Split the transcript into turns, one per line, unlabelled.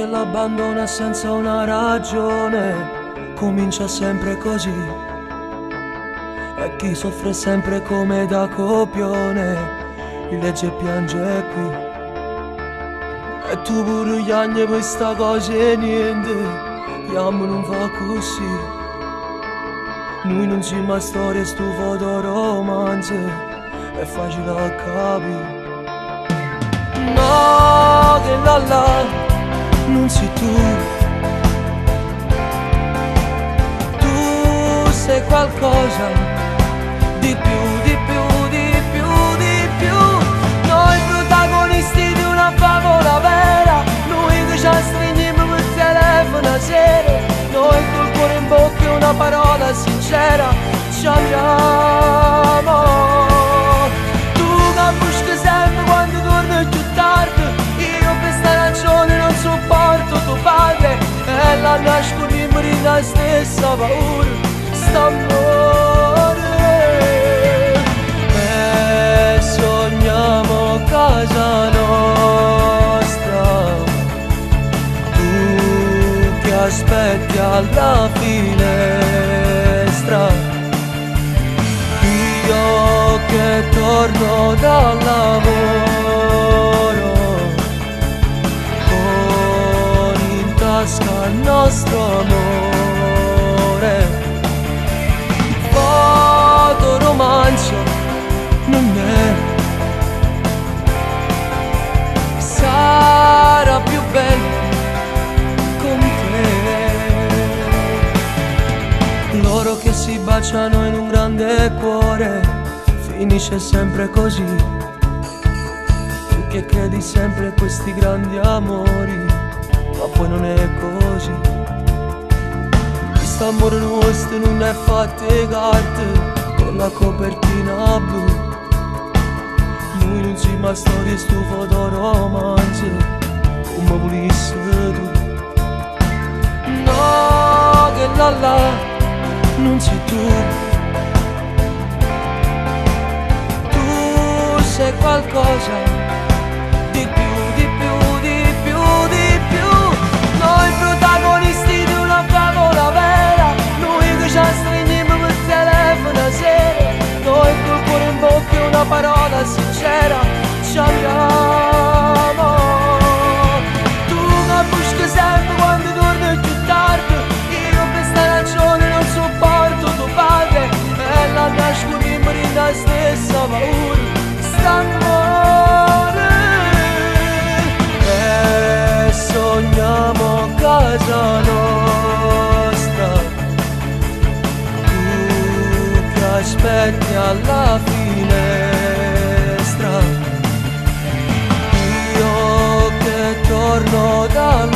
che l'abbandona senza una ragione comincia sempre così. E chi soffre sempre come da copione legge e piange qui. E tu pure gli anni per sta cosa e niente, amo non fa così. Noi non siamo a storie, sto foto romanze, è facile a capire. No, che là, non sei tu. Tu sei qualcosa di più, di più, di più, di più. Noi protagonisti di una favola vera, noi che ci stringiamo per telefono a sera, noi col cuore in bocca e una parola sincera ci amiamo. Tu che buschi sempre quando torni più tardi, io per sta ragione non sopporto tuo padre, e la nascondiamo di la stessa paura, st'amore. E sogniamo casa nostra, tu che aspetti alla finestra, io che torno dal lavoro con in tasca il nostro amore. Foto romanzo non è, sarà più bello con te. Loro che si baciano in un grande cuore, finisce sempre così. Tu che credi sempre a questi grandi amori, ma poi non è così. Questo amore nostro non è fatto di carte con la copertina blu. Noi non siamo a storie, sto foto romanze, come volessi tu. No, che là, non sei tu. Sei qualcosa di più, di più, di più, di più. Noi protagonisti di una favola vera, noi che ci stringiamo per telefono a sera, noi col cuore in bocca e una parola sincera ci amiamo. Tu che buschi sempre quando torni più tardi, io per sta ragione non sopporto tuo padre, e la nascondiamo di la stessa paura, st'amore. E sogniamo casa nostra, tu che aspetti alla finestra, io che torno dal